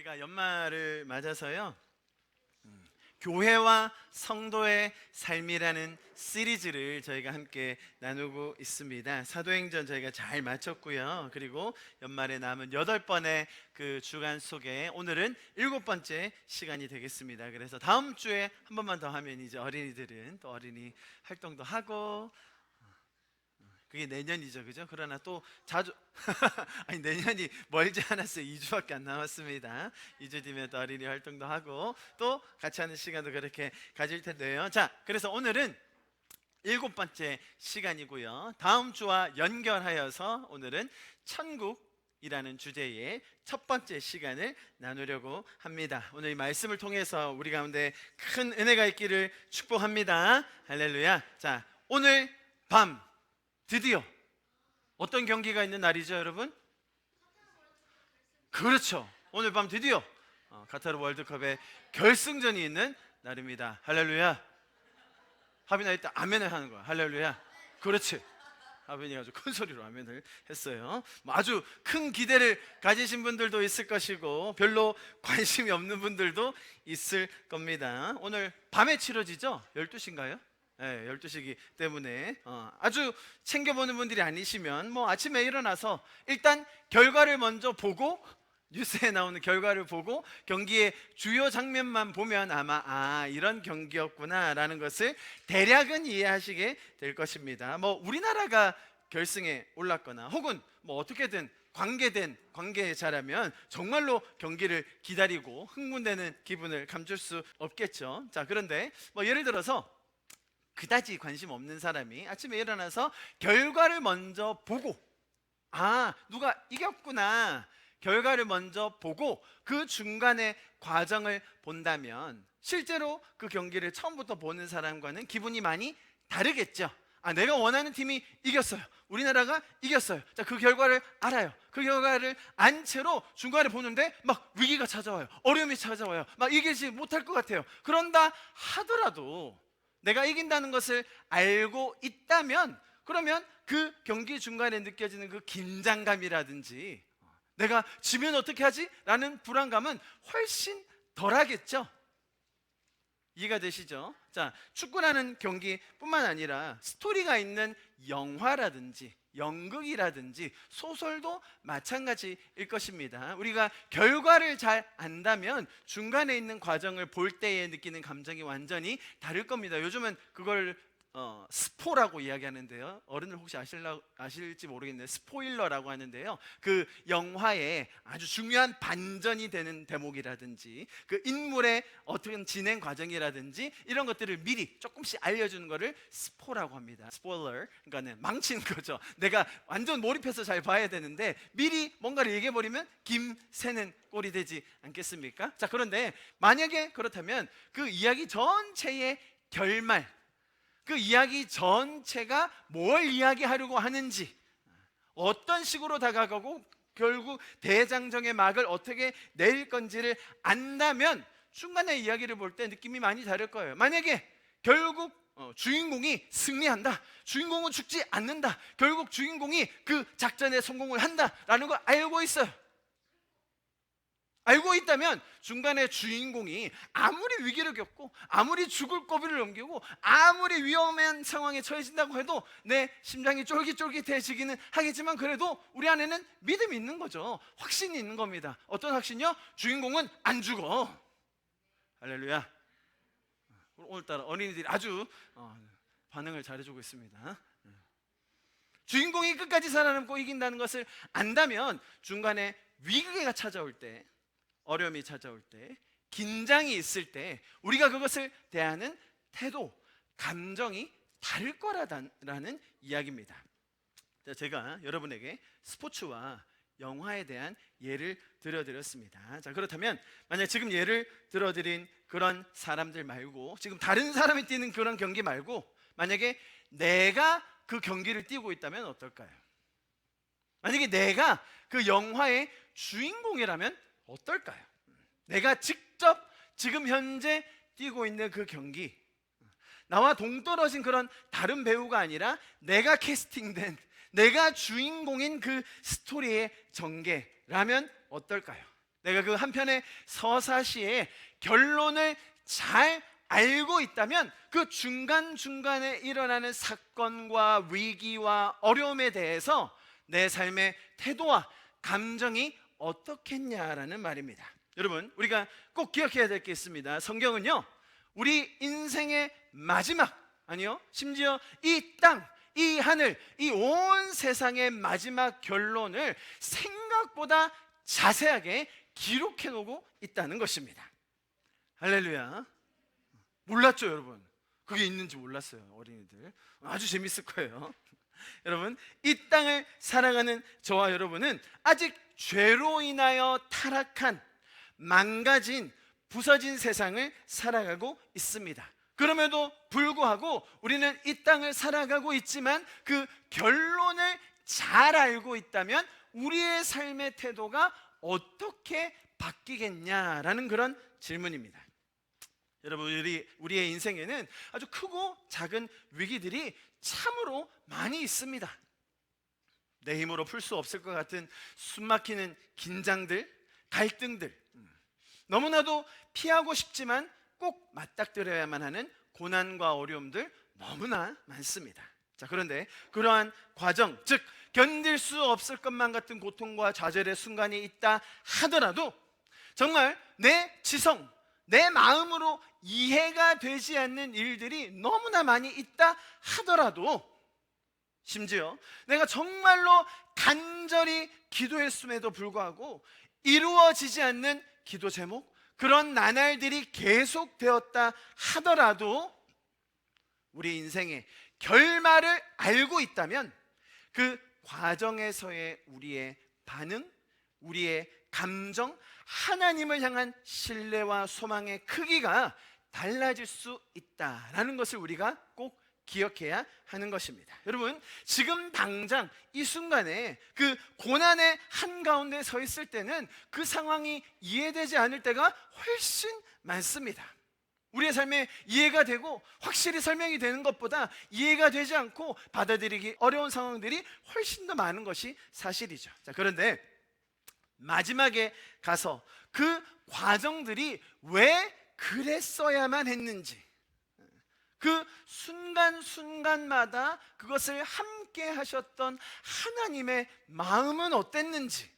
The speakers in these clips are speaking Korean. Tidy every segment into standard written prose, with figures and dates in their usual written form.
저희가 연말을 맞아서요, 교회와 성도의 삶이라는 시리즈를 저희가 함께 나누고 있습니다. 사도행전 저희가 잘 마쳤고요. 그리고 연말에 남은 8번의 그 주간 속에 오늘은 7번째 시간이 되겠습니다. 그래서 다음 주에 한 번만 더 하면 이제 어린이들은 또 어린이 활동도 하고, 그게 내년이죠, 그죠? 그러나 또 자주 아니, 내년이 멀지 않았어요. 2주밖에 안 남았습니다. 2주 뒤면 또 어린이 활동도 하고 또 같이 하는 시간도 그렇게 가질 텐데요. 자, 그래서 오늘은 7번째 시간이고요. 다음 주와 연결하여서 오늘은 천국이라는 주제의 첫 번째 시간을 나누려고 합니다. 오늘 이 말씀을 통해서 우리 가운데 큰 은혜가 있기를 축복합니다. 할렐루야. 자, 오늘 밤 드디어 어떤 경기가 있는 날이죠, 여러분? 그렇죠. 오늘 밤 드디어 카타르 월드컵의 결승전이 있는 날입니다. 할렐루야. 하빈아 이때 아멘을 하는 거야. 할렐루야. 그렇지. 하빈이가 아주 큰 소리로 아멘을 했어요. 아주 큰 기대를 가지신 분들도 있을 것이고 별로 관심이 없는 분들도 있을 겁니다. 오늘 밤에 치러지죠? 12시인가요? 네, 12시기 때문에 아주 챙겨보는 분들이 아니시면 뭐 아침에 일어나서 일단 결과를 먼저 보고, 뉴스에 나오는 결과를 보고 경기의 주요 장면만 보면 아마 이런 경기였구나 라는 것을 대략은 이해하시게 될 것입니다. 뭐 우리나라가 결승에 올랐거나 혹은 뭐 어떻게든 관계된 관계자라면 정말로 경기를 기다리고 흥분되는 기분을 감출 수 없겠죠. 자, 그런데 뭐 예를 들어서 그다지 관심 없는 사람이 아침에 일어나서 결과를 먼저 보고, 누가 이겼구나, 결과를 먼저 보고 그 중간의 과정을 본다면 실제로 그 경기를 처음부터 보는 사람과는 기분이 많이 다르겠죠. 내가 원하는 팀이 이겼어요. 우리나라가 이겼어요. 자, 그 결과를 알아요. 그 결과를 안 채로 중간에 보는데 막 위기가 찾아와요. 어려움이 찾아와요. 막 이기지 못할 것 같아요. 그런다 하더라도 내가 이긴다는 것을 알고 있다면, 그러면 그 경기 중간에 느껴지는 그 긴장감이라든지 내가 지면 어떻게 하지? 라는 불안감은 훨씬 덜하겠죠. 이해가 되시죠? 자, 축구라는 경기뿐만 아니라 스토리가 있는 영화라든지 연극이라든지 소설도 마찬가지일 것입니다. 우리가 결과를 잘 안다면 중간에 있는 과정을 볼 때에 느끼는 감정이 완전히 다를 겁니다. 요즘은 그걸 스포라고 이야기하는데요. 어른들 혹시 아실지 모르겠네요. 스포일러라고 하는데요. 그 영화에 아주 중요한 반전이 되는 대목이라든지 그 인물의 어떤 진행 과정이라든지 이런 것들을 미리 조금씩 알려주는 것을 스포라고 합니다. 스포일러, 그러니까 망치는 거죠. 내가 완전 몰입해서 잘 봐야 되는데 미리 뭔가를 얘기해버리면 김새는 꼴이 되지 않겠습니까? 자, 그런데 만약에 그렇다면 그 이야기 전체의 결말, 그 이야기 전체가 뭘 이야기하려고 하는지, 어떤 식으로 다가가고 결국 대장정의 막을 어떻게 내릴 건지를 안다면 중간에 이야기를 볼 때 느낌이 많이 다를 거예요. 만약에 결국 주인공이 승리한다, 주인공은 죽지 않는다, 결국 주인공이 그 작전에 성공을 한다라는 걸 알고 있어요. 알고 있다면 중간에 주인공이 아무리 위기를 겪고 아무리 죽을 고비를 넘기고 아무리 위험한 상황에 처해진다고 해도 내 심장이 쫄깃쫄깃해지기는 하겠지만 그래도 우리 안에는 믿음이 있는 거죠. 확신이 있는 겁니다. 어떤 확신이요? 주인공은 안 죽어. 할렐루야. 오늘따라 어린이들이 아주 반응을 잘해주고 있습니다. 주인공이 끝까지 살아남고 이긴다는 것을 안다면 중간에 위기가 찾아올 때, 어려움이 찾아올 때, 긴장이 있을 때 우리가 그것을 대하는 태도, 감정이 다를 거라는 이야기입니다. 제가 여러분에게 스포츠와 영화에 대한 예를 들어드렸습니다. 자, 그렇다면 만약 지금 예를 들어드린 그런 사람들 말고, 지금 다른 사람이 뛰는 그런 경기 말고 만약에 내가 그 경기를 뛰고 있다면 어떨까요? 만약에 내가 그 영화의 주인공이라면 어떨까요? 내가 직접 지금 현재 뛰고 있는 그 경기, 나와 동떨어진 그런 다른 배우가 아니라 내가 캐스팅된, 내가 주인공인 그 스토리의 전개라면 어떨까요? 내가 그 한 편의 서사시의 결론을 잘 알고 있다면 그 중간중간에 일어나는 사건과 위기와 어려움에 대해서 내 삶의 태도와 감정이 어떻겠냐라는 말입니다. 여러분, 우리가 꼭 기억해야 될 게 있습니다. 성경은요, 우리 인생의 마지막, 아니요, 심지어 이 땅, 이 하늘, 이 온 세상의 마지막 결론을 생각보다 자세하게 기록해 놓고 있다는 것입니다. 할렐루야. 몰랐죠, 여러분? 그게 있는지 몰랐어요, 어린이들. 아주 재밌을 거예요. 여러분, 이 땅을 살아가는 저와 여러분은 아직 죄로 인하여 타락한, 망가진, 부서진 세상을 살아가고 있습니다. 그럼에도 불구하고 우리는 이 땅을 살아가고 있지만 그 결론을 잘 알고 있다면 우리의 삶의 태도가 어떻게 바뀌겠냐라는 그런 질문입니다. 여러분, 우리의 인생에는 아주 크고 작은 위기들이 참으로 많이 있습니다. 내 힘으로 풀 수 없을 것 같은 숨막히는 긴장들, 갈등들, 너무나도 피하고 싶지만 꼭 맞닥뜨려야만 하는 고난과 어려움들 너무나 많습니다. 자, 그런데 그러한 과정, 즉 견딜 수 없을 것만 같은 고통과 좌절의 순간이 있다 하더라도 정말 내 지성, 내 마음으로 이해가 되지 않는 일들이 너무나 많이 있다 하더라도, 심지어 내가 정말로 간절히 기도했음에도 불구하고 이루어지지 않는 기도 제목, 그런 나날들이 계속되었다 하더라도 우리 인생의 결말을 알고 있다면 그 과정에서의 우리의 반응, 우리의 감정, 하나님을 향한 신뢰와 소망의 크기가 달라질 수 있다라는 것을 우리가 꼭 기억해야 하는 것입니다. 여러분, 지금 당장 이 순간에 그 고난의 한가운데 서 있을 때는 그 상황이 이해되지 않을 때가 훨씬 많습니다. 우리의 삶에 이해가 되고 확실히 설명이 되는 것보다 이해가 되지 않고 받아들이기 어려운 상황들이 훨씬 더 많은 것이 사실이죠. 자, 그런데 마지막에 가서 그 과정들이 왜 그랬어야만 했는지, 그 순간순간마다 그것을 함께 하셨던 하나님의 마음은 어땠는지,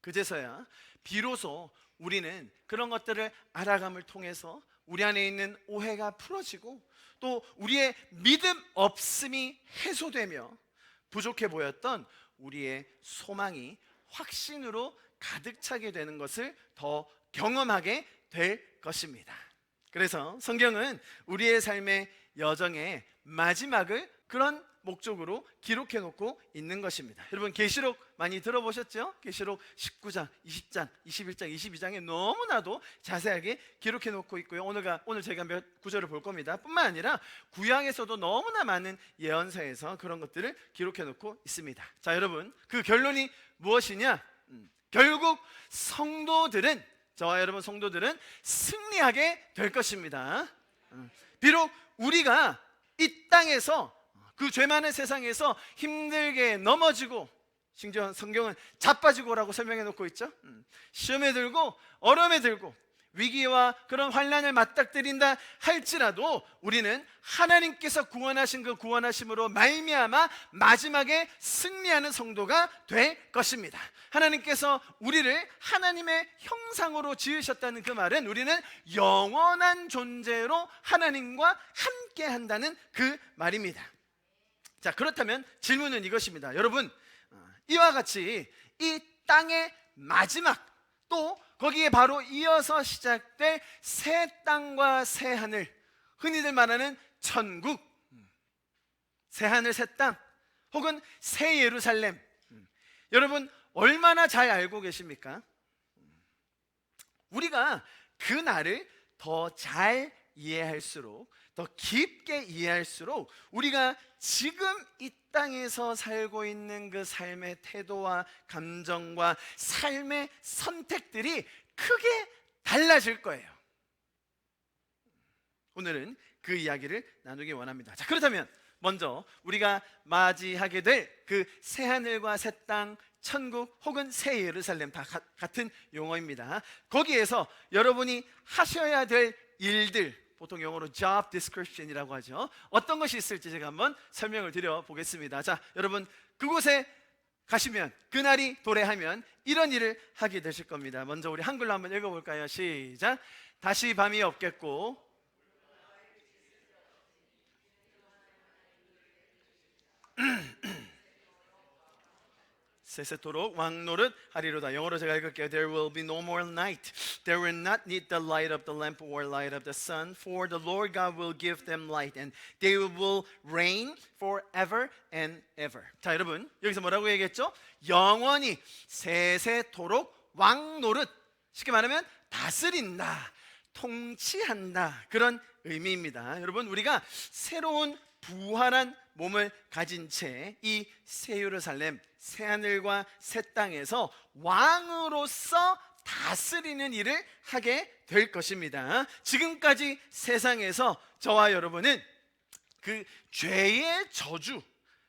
그제서야 비로소 우리는 그런 것들을 알아감을 통해서 우리 안에 있는 오해가 풀어지고 또 우리의 믿음 없음이 해소되며 부족해 보였던 우리의 소망이 확신으로 가득 차게 되는 것을 더 경험하게 될 것입니다. 그래서 성경은 우리의 삶의 여정의 마지막을 그런 목적으로 기록해 놓고 있는 것입니다. 여러분, 계시록 많이 들어보셨죠? 계시록 19장, 20장, 21장, 22장에 너무나도 자세하게 기록해 놓고 있고요. 오늘 제가 몇 구절을 볼 겁니다. 뿐만 아니라 구약에서도 너무나 많은 예언서에서 그런 것들을 기록해 놓고 있습니다. 자, 여러분, 그 결론이 무엇이냐? 결국 성도들은, 저와 여러분 성도들은 승리하게 될 것입니다. 비록 우리가 이 땅에서 그 죄 많은 세상에서 힘들게 넘어지고, 심지어 성경은 자빠지고라고 설명해 놓고 있죠. 시험에 들고 어려움에 들고 위기와 그런 환난을 맞닥뜨린다 할지라도 우리는 하나님께서 구원하신 그 구원하심으로 말미암아 마지막에 승리하는 성도가 될 것입니다. 하나님께서 우리를 하나님의 형상으로 지으셨다는 그 말은 우리는 영원한 존재로 하나님과 함께 한다는 그 말입니다. 자, 그렇다면 질문은 이것입니다. 여러분, 이와 같이 이 땅의 마지막, 또 거기에 바로 이어서 시작될 새 땅과 새 하늘, 흔히들 말하는 천국, 새 하늘 새 땅, 혹은 새 예루살렘, 여러분 얼마나 잘 알고 계십니까? 우리가 그 날을 더 잘 이해할수록, 더 깊게 이해할수록 우리가 지금 이 땅에서 살고 있는 그 삶의 태도와 감정과 삶의 선택들이 크게 달라질 거예요. 오늘은 그 이야기를 나누기 원합니다. 자, 그렇다면 먼저 우리가 맞이하게 될 그 새하늘과 새 땅 천국 혹은 새 예루살렘 다 같은 용어입니다. 거기에서 여러분이 하셔야 될 일들, 보통 영어로 job description이라고 하죠. 어떤 것이 있을지 제가 한번 설명을 드려 보겠습니다. 자, 여러분 그곳에 가시면, 그날이 도래하면 이런 일을 하게 되실 겁니다. 먼저 우리 한글로 한번 읽어볼까요? 시작. 다시 밤이 없겠고 세세토록 왕노릇 하리로다. 영어로 제가 읽을게요. There will be no more night. They will not need the light of the lamp or light of the sun, for the Lord God will give them light, and they will reign forever and ever. 자, 여러분 여기서 뭐라고 얘기했죠? 영원히 세세토록 왕노릇, 쉽게 말하면 다스린다, 통치한다, 그런 의미입니다. 여러분 우리가 새로운 부활한 몸을 가진 채 이 새 예루살렘, 새 하늘과 새 땅에서 왕으로서 다스리는 일을 하게 될 것입니다. 지금까지 세상에서 저와 여러분은 그 죄의 저주,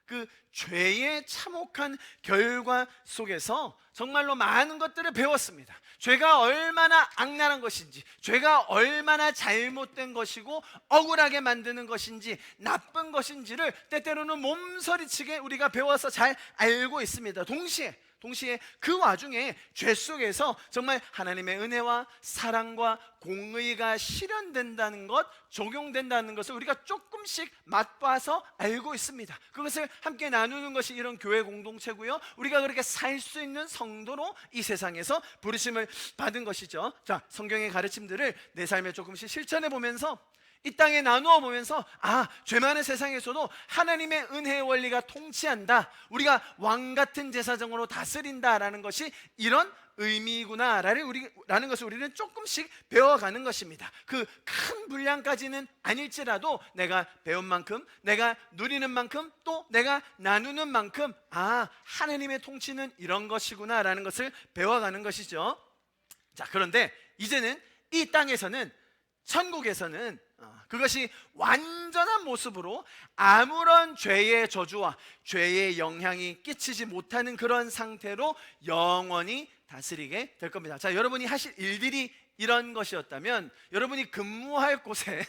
그 죄의 참혹한 결과 속에서 정말로 많은 것들을 배웠습니다. 죄가 얼마나 악랄한 것인지, 죄가 얼마나 잘못된 것이고 억울하게 만드는 것인지, 나쁜 것인지를 때때로는 몸서리치게 우리가 배워서 잘 알고 있습니다. 동시에 그 와중에 죄 속에서 정말 하나님의 은혜와 사랑과 공의가 실현된다는 것, 적용된다는 것을 우리가 조금씩 맛봐서 알고 있습니다. 그것을 함께 나누는 것이 이런 교회 공동체고요, 우리가 그렇게 살 수 있는 성도로 이 세상에서 부르심을 받은 것이죠. 자, 성경의 가르침들을 내 삶에 조금씩 실천해 보면서, 이 땅에 나누어 보면서, 죄 많은 세상에서도 하나님의 은혜의 원리가 통치한다, 우리가 왕 같은 제사장으로 다스린다라는 것이 이런 의미구나라는 것을 우리는 조금씩 배워가는 것입니다. 그 큰 분량까지는 아닐지라도 내가 배운 만큼, 내가 누리는 만큼, 또 내가 나누는 만큼, 하나님의 통치는 이런 것이구나라는 것을 배워가는 것이죠. 자, 그런데 이제는 이 땅에서는, 천국에서는 그것이 완전한 모습으로 아무런 죄의 저주와 죄의 영향이 끼치지 못하는 그런 상태로 영원히 다스리게 될 겁니다. 자, 여러분이 하실 일들이 이런 것이었다면 여러분이 근무할 곳에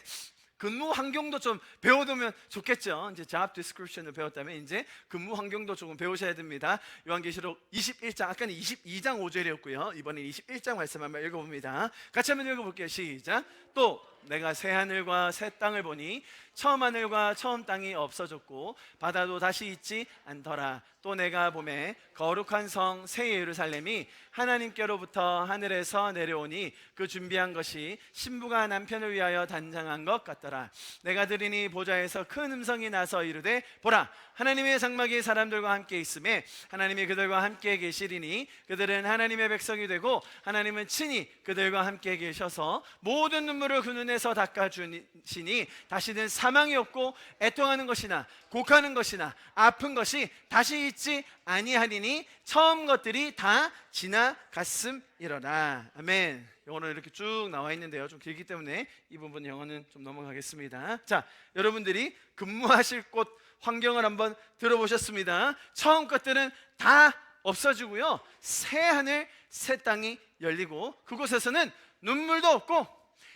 근무 환경도 좀 배워두면 좋겠죠. 이제 job description을 배웠다면 이제 근무 환경도 조금 배우셔야 됩니다. 요한계시록 21장, 아까는 22장 5절이었고요. 이번엔 21장 말씀 한번 읽어봅니다. 같이 한번 읽어볼게요. 시작. 또 내가 새 하늘과 새 땅을 보니 처음 하늘과 처음 땅이 없어졌고 바다도 다시 있지 않더라. 또 내가 보매 거룩한 성 새 예루살렘이 하나님께로부터 하늘에서 내려오니 그 준비한 것이 신부가 남편을 위하여 단장한 것 같더라. 내가 들으니 보좌에서 큰 음성이 나서 이르되 보라, 하나님의 장막이 사람들과 함께 있음에 하나님이 그들과 함께 계시리니 그들은 하나님의 백성이 되고 하나님은 친히 그들과 함께 계셔서 모든 눈물을 그 눈에서 닦아주시니 다시는 사망이 없고 애통하는 것이나 곡하는 것이나 아픈 것이 다시 있지 아니하리니 처음 것들이 다 지나갔음이로라. 아멘. 영어는 이렇게 쭉 나와 있는데요, 좀 길기 때문에 이 부분 영어는 좀 넘어가겠습니다. 자, 여러분들이 근무하실 곳 환경을 한번 들어보셨습니다. 처음 것들은 다 없어지고요, 새 하늘 새 땅이 열리고 그곳에서는 눈물도 없고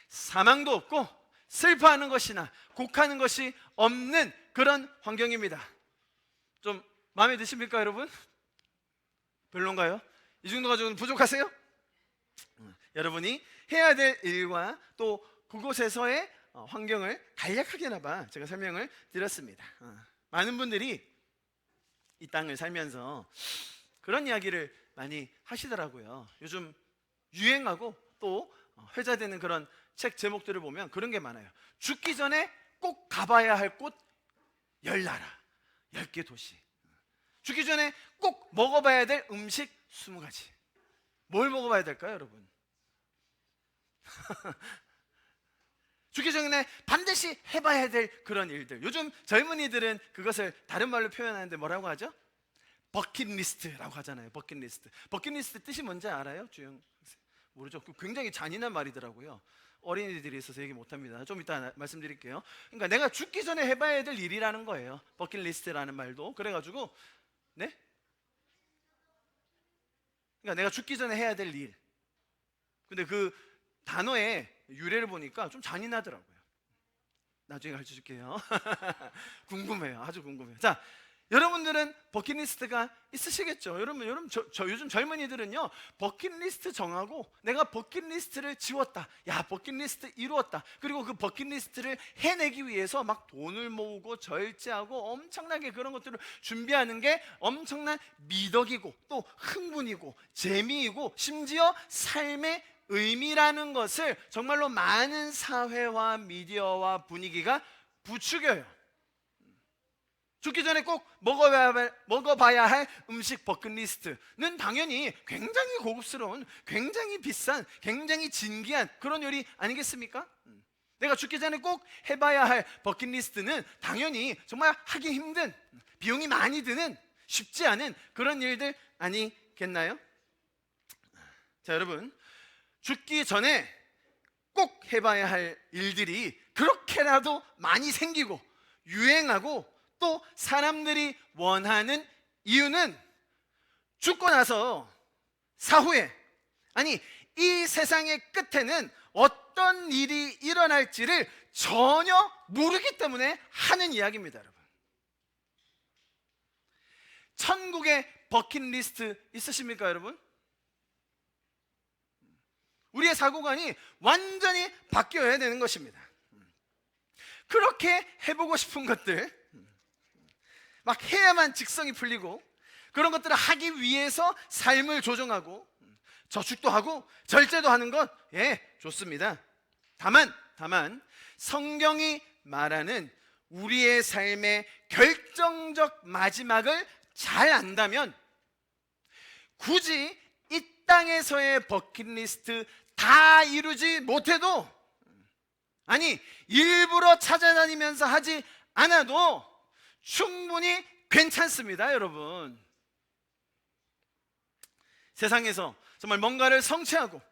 사망도 없고 슬퍼하는 것이나 곡하는 것이 없는 그런 환경입니다. 좀 마음에 드십니까, 여러분? 별론가요? 이 정도 가지고는 부족하세요? 여러분이 해야 될 일과 또 그곳에서의 환경을 간략하게나마 제가 설명을 드렸습니다. 많은 분들이 이 땅을 살면서 그런 이야기를 많이 하시더라고요. 요즘 유행하고 또 회자되는 그런 책 제목들을 보면 그런 게 많아요. 죽기 전에 꼭 가봐야 할 곳 10나라, 10개 도시. 죽기 전에 꼭 먹어봐야 될 음식 20가지. 뭘 먹어봐야 될까요, 여러분? 죽기 전에 반드시 해봐야 될 그런 일들. 요즘 젊은이들은 그것을 다른 말로 표현하는데 뭐라고 하죠? 버킷리스트라고 하잖아요. 버킷리스트. 버킷리스트 뜻이 뭔지 알아요? 주영 모르죠? 굉장히 잔인한 말이더라고요. 어린이들이 있어서 얘기 못합니다. 좀 이따 말씀드릴게요. 그러니까 내가 죽기 전에 해봐야 될 일이라는 거예요. 버킷리스트라는 말도. 그래가지고 네? 그러니까 내가 죽기 전에 해야 될 일. 근데 그 단어의 유래를 보니까 좀 잔인하더라고요. 나중에 가르쳐 줄게요. 궁금해요. 아주 궁금해요. 자, 여러분들은 버킷리스트가 있으시겠죠? 여러분 저 요즘 젊은이들은요, 버킷리스트 정하고 내가 버킷리스트를 지웠다, 야 버킷리스트 이루었다, 그리고 그 버킷리스트를 해내기 위해서 막 돈을 모으고 절제하고 엄청나게 그런 것들을 준비하는 게 엄청난 미덕이고 또 흥분이고 재미이고 심지어 삶의 의미라는 것을 정말로 많은 사회와 미디어와 분위기가 부추겨요. 죽기 전에 꼭 먹어봐야 할 음식 버킷리스트는 당연히 굉장히 고급스러운, 굉장히 비싼, 굉장히 진귀한 그런 요리 아니겠습니까? 내가 죽기 전에 꼭 해봐야 할 버킷리스트는 당연히 정말 하기 힘든, 비용이 많이 드는, 쉽지 않은 그런 일들 아니겠나요? 자, 여러분, 죽기 전에 꼭 해봐야 할 일들이 그렇게라도 많이 생기고 유행하고 또 사람들이 원하는 이유는 죽고 나서 사후에, 아니 이 세상의 끝에는 어떤 일이 일어날지를 전혀 모르기 때문에 하는 이야기입니다. 여러분, 천국의 버킷리스트 있으십니까 여러분? 우리의 사고관이 완전히 바뀌어야 되는 것입니다. 그렇게 해보고 싶은 것들, 막 해야만 직성이 풀리고 그런 것들을 하기 위해서 삶을 조정하고 저축도 하고 절제도 하는 것, 예, 좋습니다. 다만 성경이 말하는 우리의 삶의 결정적 마지막을 잘 안다면 굳이 이 땅에서의 버킷리스트 다 이루지 못해도, 아니 일부러 찾아다니면서 하지 않아도 충분히 괜찮습니다. 여러분, 세상에서 정말 뭔가를 성취하고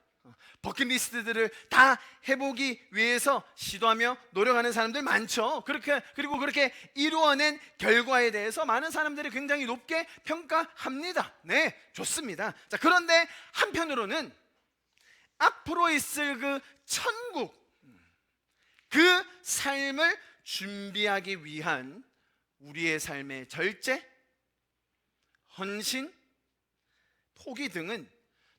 버킷리스트들을 다 해보기 위해서 시도하며 노력하는 사람들 많죠. 그리고 그렇게 이루어낸 결과에 대해서 많은 사람들이 굉장히 높게 평가합니다. 네, 좋습니다. 자, 그런데 한편으로는 앞으로 있을 그 천국, 그 삶을 준비하기 위한 우리의 삶의 절제, 헌신, 포기 등은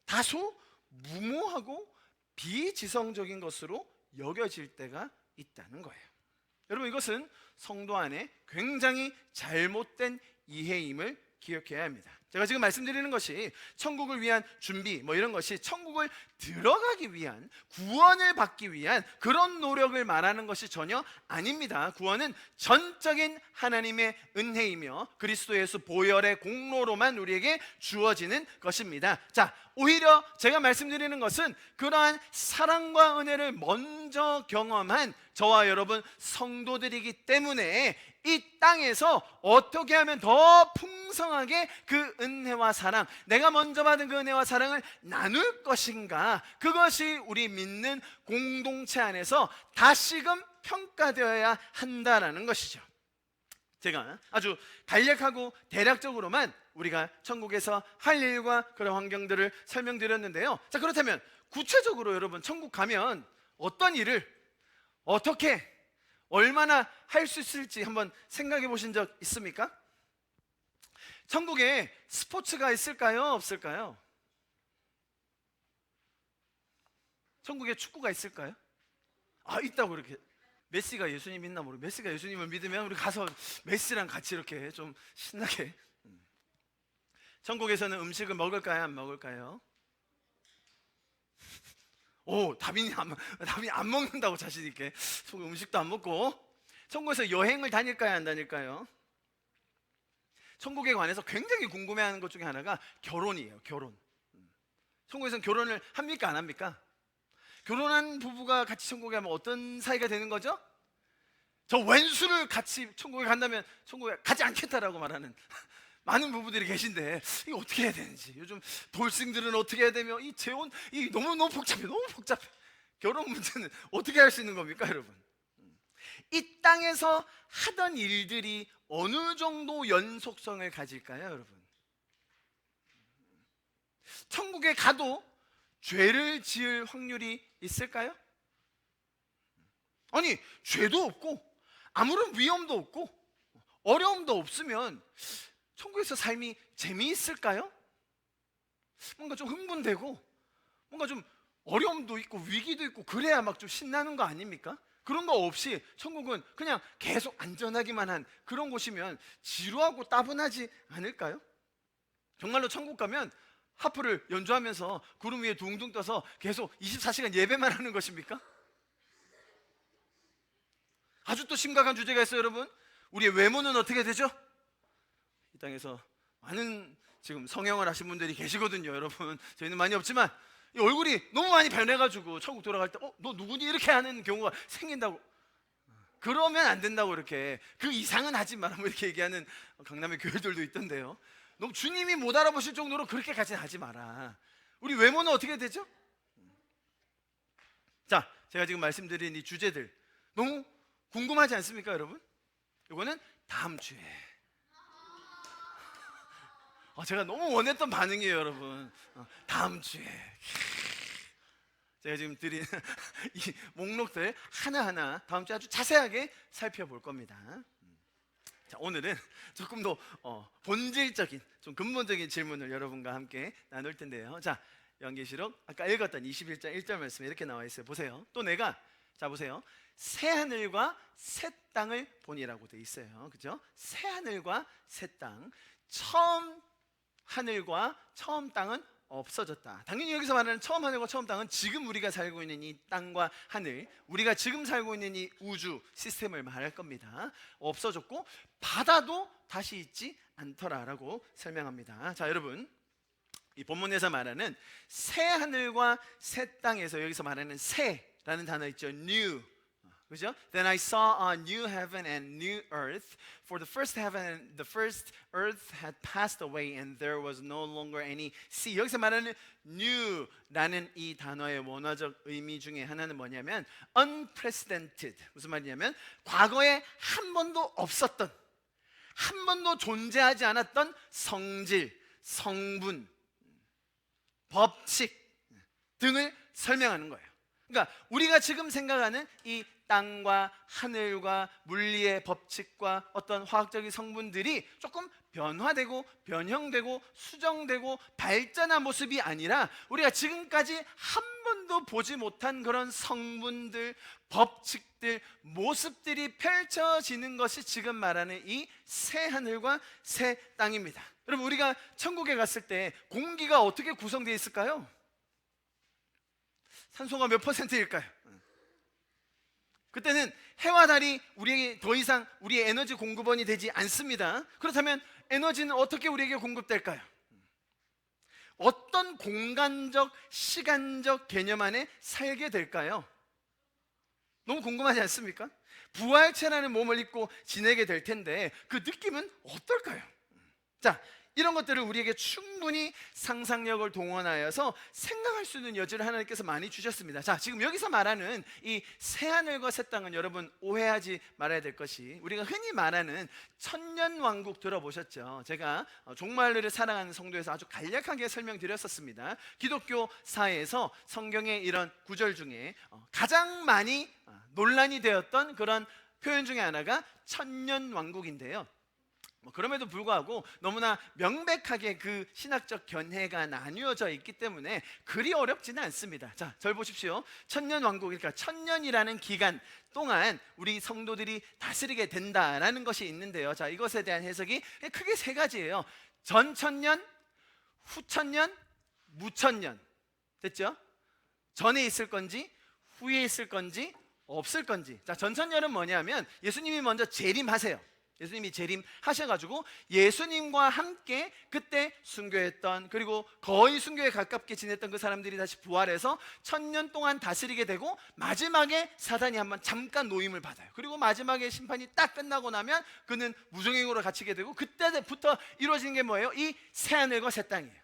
다소 무모하고 비지성적인 것으로 여겨질 때가 있다는 거예요. 여러분, 이것은 성도 안에 굉장히 잘못된 이해임을 기억해야 합니다. 제가 지금 말씀드리는 것이 천국을 위한 준비 이런 것이 천국을 들어가기 위한, 구원을 받기 위한 그런 노력을 말하는 것이 전혀 아닙니다. 구원은 전적인 하나님의 은혜이며 그리스도 예수 보혈의 공로로만 우리에게 주어지는 것입니다. 자, 오히려 제가 말씀드리는 것은 그러한 사랑과 은혜를 먼저 경험한 저와 여러분 성도들이기 때문에 이 땅에서 어떻게 하면 더 풍성하게 그 은혜와 사랑, 내가 먼저 받은 그 은혜와 사랑을 나눌 것인가, 그것이 우리 믿는 공동체 안에서 다시금 평가되어야 한다라는 것이죠. 제가 아주 간략하고 대략적으로만 우리가 천국에서 할 일과 그런 환경들을 설명드렸는데요. 자, 그렇다면 구체적으로 여러분, 천국 가면 어떤 일을 어떻게 얼마나 할 수 있을지 한번 생각해 보신 적 있습니까? 천국에 스포츠가 있을까요? 없을까요? 천국에 축구가 있을까요? 아, 있다고. 이렇게 메시가 예수님 믿나 모르고, 메시가 예수님을 믿으면 우리 가서 메시랑 같이 이렇게 좀 신나게. 천국에서는 음식을 먹을까요? 안 먹을까요? 오, 다빈이 안 먹는다고 자신 있게 음식도 안 먹고. 천국에서 여행을 다닐까요? 안 다닐까요? 천국에 관해서 굉장히 궁금해하는 것 중에 하나가 결혼이에요. 결혼. 천국에서는 결혼을 합니까? 안 합니까? 결혼한 부부가 같이 천국에 가면 어떤 사이가 되는 거죠? 저 왼수를 같이 천국에 간다면 천국에 가지 않겠다라고 말하는 많은 부부들이 계신데, 이거 어떻게 해야 되는지, 요즘 돌싱들은 어떻게 해야 되며, 이 재혼, 이 너무 복잡해. 결혼 문제는 어떻게 할 수 있는 겁니까, 여러분? 이 땅에서 하던 일들이 어느 정도 연속성을 가질까요, 여러분? 천국에 가도 죄를 지을 확률이 있을까요? 아니, 죄도 없고 아무런 위험도 없고 어려움도 없으면 천국에서 삶이 재미있을까요? 뭔가 좀 흥분되고 뭔가 좀 어려움도 있고 위기도 있고 그래야 막 좀 신나는 거 아닙니까? 그런 거 없이 천국은 그냥 계속 안전하기만 한 그런 곳이면 지루하고 따분하지 않을까요? 정말로 천국 가면 하프를 연주하면서 구름 위에 둥둥 떠서 계속 24시간 예배만 하는 것입니까? 아주 또 심각한 주제가 있어요, 여러분. 우리의 외모는 어떻게 되죠? 이 땅에서 많은 지금 성형을 하신 분들이 계시거든요, 여러분. 저희는 많이 없지만 이 얼굴이 너무 많이 변해가지고 천국 돌아갈 때 너 누구니? 이렇게 하는 경우가 생긴다고. 그러면 안 된다고 이렇게 그 이상은 하지 마라 뭐 이렇게 얘기하는 강남의 교회들도 있던데요. 너무 주님이 못 알아보실 정도로 그렇게까지는 하지 마라. 우리 외모는 어떻게 되죠? 자, 제가 지금 말씀드린 이 주제들 너무 궁금하지 않습니까, 여러분? 이거는 다음 주에. 제가 너무 원했던 반응이에요, 여러분. 다음 주에. 제가 지금 드린 이 목록들 하나하나 다음 주에 아주 자세하게 살펴볼 겁니다. 자, 오늘은 조금 더 본질적인, 좀 근본적인 질문을 여러분과 함께 나눌 텐데요. 자, 요한계시록 아까 읽었던 21장 1절 말씀에 이렇게 나와 있어요. 보세요. 또 내가, 자 보세요, 새 하늘과 새 땅을 보니라고 돼 있어요. 그죠? 새 하늘과 새 땅. 처음 하늘과 처음 땅은 없어졌다. 당연히 여기서 말하는 처음 하늘과 처음 땅은 지금 우리가 살고 있는 이 땅과 하늘, 우리가 지금 살고 있는 이 우주 시스템을 말할 겁니다. 없어졌고 바다도 다시 있지 않더라라고 설명합니다. 자, 여러분, 이 본문에서 말하는 새 하늘과 새 땅에서 여기서 말하는 새라는 단어 있죠. new. 그죠? Then I saw a new heaven and new earth, for the first heaven and the first earth had passed away and there was no longer any sea. 여기서 말하는 new라는 이 단어의 원어적 의미 중에 하나는 뭐냐면 unprecedented. 무슨 말이냐면 과거에 한 번도 없었던, 한 번도 존재하지 않았던 성질, 성분, 법칙 등을 설명하는 거예요. 그러니까 우리가 지금 생각하는 이 땅과 하늘과 물리의 법칙과 어떤 화학적인 성분들이 조금 변화되고 변형되고 수정되고 발전한 모습이 아니라 우리가 지금까지 한 번도 보지 못한 그런 성분들, 법칙들, 모습들이 펼쳐지는 것이 지금 말하는 이 새 하늘과 새 땅입니다. 여러분, 우리가 천국에 갔을 때 공기가 어떻게 구성되어 있을까요? 산소가 몇 %일까요? 그때는 해와 달이 우리에게 더 이상 우리의 에너지 공급원이 되지 않습니다. 그렇다면 에너지는 어떻게 우리에게 공급될까요? 어떤 공간적, 시간적 개념 안에 살게 될까요? 너무 궁금하지 않습니까? 부활체라는 몸을 입고 지내게 될 텐데 그 느낌은 어떨까요? 자, 이런 것들을 우리에게 충분히 상상력을 동원하여서 생각할 수 있는 여지를 하나님께서 많이 주셨습니다. 자, 지금 여기서 말하는 이 새하늘과 새 땅은 여러분 오해하지 말아야 될 것이, 우리가 흔히 말하는 천년왕국 들어보셨죠? 제가 종말론을 사랑하는 성도에서 아주 간략하게 설명드렸었습니다. 기독교사에서 성경의 이런 구절 중에 가장 많이 논란이 되었던 그런 표현 중에 하나가 천년왕국인데요. 그럼에도 불구하고 너무나 명백하게 그 신학적 견해가 나뉘어져 있기 때문에 그리 어렵지는 않습니다. 자, 절 보십시오. 천년왕국, 그러니까 천년이라는 기간 동안 우리 성도들이 다스리게 된다라는 것이 있는데요. 자, 이것에 대한 해석이 크게 세 가지예요. 전천년, 후천년, 무천년. 됐죠? 전에 있을 건지 후에 있을 건지 없을 건지. 자, 전천년은 뭐냐면 예수님이 먼저 재림하세요. 예수님이 재림하셔가지고 예수님과 함께 그때 순교했던, 그리고 거의 순교에 가깝게 지냈던 그 사람들이 다시 부활해서 1000년 동안 다스리게 되고 마지막에 사단이 한번 잠깐 노임을 받아요. 그리고 마지막에 심판이 딱 끝나고 나면 그는 무정행으로 갇히게 되고, 그때부터 이루어지는 게 뭐예요? 이 새하늘과 새 땅이에요.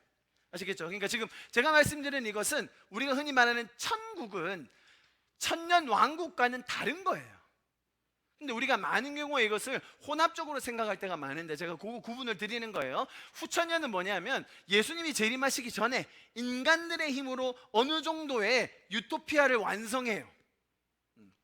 아시겠죠? 그러니까 지금 제가 말씀드린 이것은 우리가 흔히 말하는 천국은 천년 왕국과는 다른 거예요. 근데 우리가 많은 경우에 이것을 혼합적으로 생각할 때가 많은데 제가 그 구분을 드리는 거예요. 후천년은 뭐냐면 예수님이 재림하시기 전에 인간들의 힘으로 어느 정도의 유토피아를 완성해요.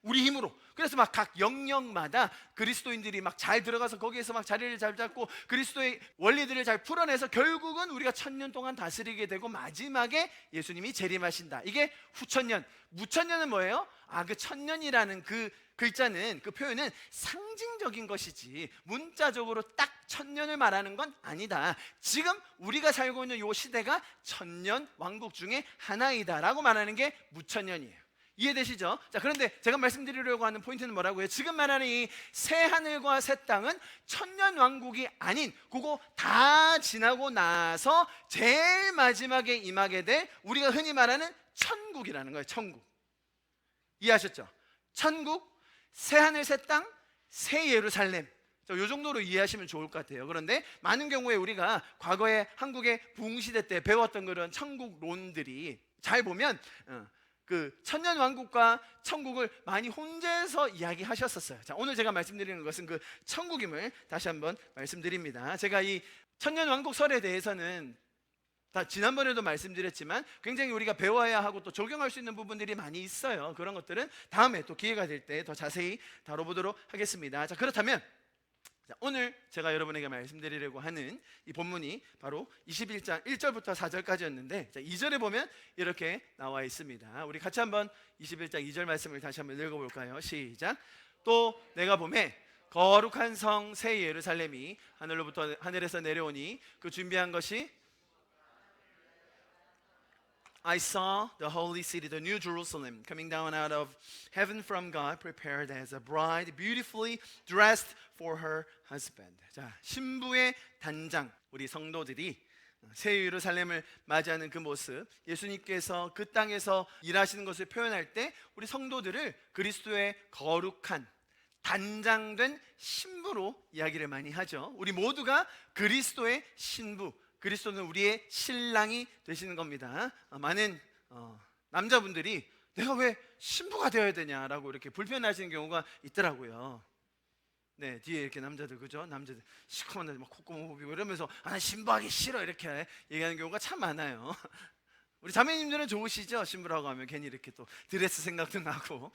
우리 힘으로. 그래서 막 각 영역마다 그리스도인들이 막 잘 들어가서 거기에서 막 자리를 잘 잡고 그리스도의 원리들을 잘 풀어내서 결국은 우리가 1000년 동안 다스리게 되고 마지막에 예수님이 재림하신다. 이게 후천년. 무천년은 뭐예요? 그 1000년이라는 그 글자는, 그 표현은 상징적인 것이지 문자적으로 딱 1000년을 말하는 건 아니다. 지금 우리가 살고 있는 이 시대가 1000년 왕국 중에 하나이다 라고 말하는 게 무천년이에요. 이해되시죠? 자, 그런데 제가 말씀드리려고 하는 포인트는 뭐라고요? 지금 말하는 이 새 하늘과 새 땅은 1000년 왕국이 아닌, 그거 다 지나고 나서 제일 마지막에 임하게 될 우리가 흔히 말하는 천국이라는 거예요. 천국. 이해하셨죠? 천국, 새 하늘 새 땅, 새 예루살렘. 이 정도로 이해하시면 좋을 것 같아요. 그런데 많은 경우에 우리가 과거에 한국의 부흥시대 때 배웠던 그런 천국론들이 잘 보면 그 천년 왕국과 천국을 많이 혼재해서 이야기하셨었어요. 자, 오늘 제가 말씀드리는 것은 그 천국임을 다시 한번 말씀드립니다. 제가 이 천년 왕국설에 대해서는 다 지난번에도 말씀드렸지만 굉장히 우리가 배워야 하고 또 적용할 수 있는 부분들이 많이 있어요. 그런 것들은 다음에 또 기회가 될 때 더 자세히 다뤄보도록 하겠습니다. 자, 그렇다면 오늘 제가 여러분에게 말씀드리려고 하는 이 본문이 바로 21장 1절부터 4절까지였는데 2절에 보면 이렇게 나와 있습니다. 우리 같이 한번 21장 2절 말씀을 다시 한번 읽어볼까요? 시작. 또 내가 보매 거룩한 성 새 예루살렘이 하늘에서 내려오니 그 준비한 것이 I saw the holy city, the new Jerusalem, coming down out of heaven from God, prepared as a bride, beautifully dressed for her husband. 자, 신부의 단장, 우리 성도들이 새 예루살렘을 맞이하는 그 모습, 예수님께서 그 땅에서 일하시는 것을 표현할 때 우리 성도들을 그리스도의 거룩한 단장된 신부로 이야기를 많이 하죠. 우리 모두가 그리스도의 신부, 그리스도는 우리의 신랑이 되시는 겁니다. 많은 남자분들이 내가 왜 신부가 되어야 되냐라고 이렇게 불편하시는 경우가 있더라고요. 네, 뒤에 이렇게 남자들, 그죠? 남자들 시커먼 남자 막 콧구멍 후비고 이러면서 난 신부하기 싫어 이렇게 얘기하는 경우가 참 많아요. 우리 자매님들은 좋으시죠? 신부라고 하면 괜히 이렇게 또 드레스 생각도 나고.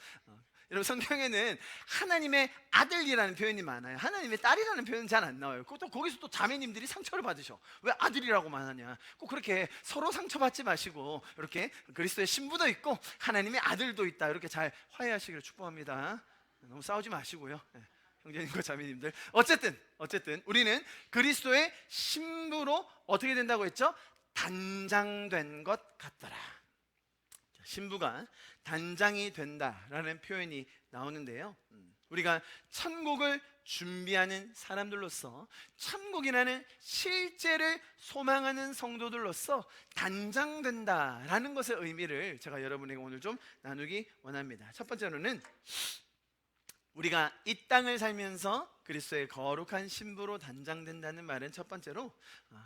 여러분, 성경에는 하나님의 아들이라는 표현이 많아요. 하나님의 딸이라는 표현은 잘 안 나와요. 또 거기서 또 자매님들이 상처를 받으셔. 왜 아들이라고만 하냐? 꼭 그렇게 서로 상처받지 마시고 이렇게 그리스도의 신부도 있고 하나님의 아들도 있다, 이렇게 잘 화해하시기를 축복합니다. 너무 싸우지 마시고요. 형제님과 자매님들, 어쨌든 우리는 그리스도의 신부로 어떻게 된다고 했죠? 단장된 것 같더라. 신부가 단장이 된다라는 표현이 나오는데요, 우리가 천국을 준비하는 사람들로서, 천국이라는 실제를 소망하는 성도들로서 단장된다라는 것의 의미를 제가 여러분에게 오늘 좀 나누기 원합니다. 첫 번째로는 우리가 이 땅을 살면서 그리스도의 거룩한 신부로 단장된다는 말은, 첫 번째로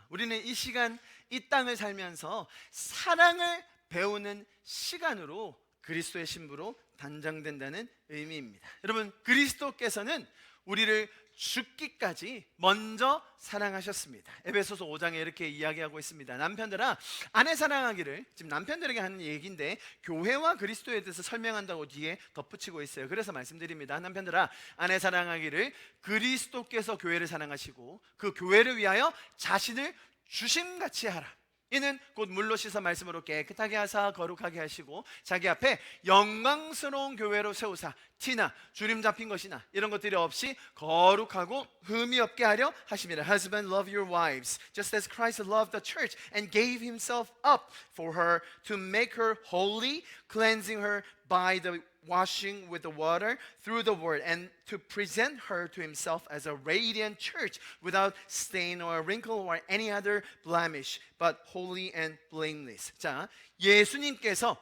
우리는 이 시간 이 땅을 살면서 사랑을 배우는 시간으로 그리스도의 신부로 단장된다는 의미입니다. 여러분, 그리스도께서는 우리를 죽기까지 먼저 사랑하셨습니다. 에베소서 5장에 이렇게 이야기하고 있습니다. 남편들아, 아내 사랑하기를, 지금 남편들에게 하는 얘기인데 교회와 그리스도에 대해서 설명한다고 뒤에 덧붙이고 있어요. 그래서 말씀드립니다. 남편들아, 아내 사랑하기를 그리스도께서 교회를 사랑하시고 그 교회를 위하여 자신을 주심같이 하라. 이는 곧 물로 씻어 말씀으로 깨끗하게 하사 거룩하게 하시고 자기 앞에 영광스러운 교회로 세우사 티나 주림 잡힌 것이나 이런 것들이 없이 거룩하고 흠이 없게 하려 하심이라. Husbands, love your wives just as Christ loved the church and gave himself up for her to make her holy, cleansing her by the washing with the water through the word, and to present her to himself as a radiant church without stain or wrinkle or any other blemish, but holy and blameless. 자, 예수님께서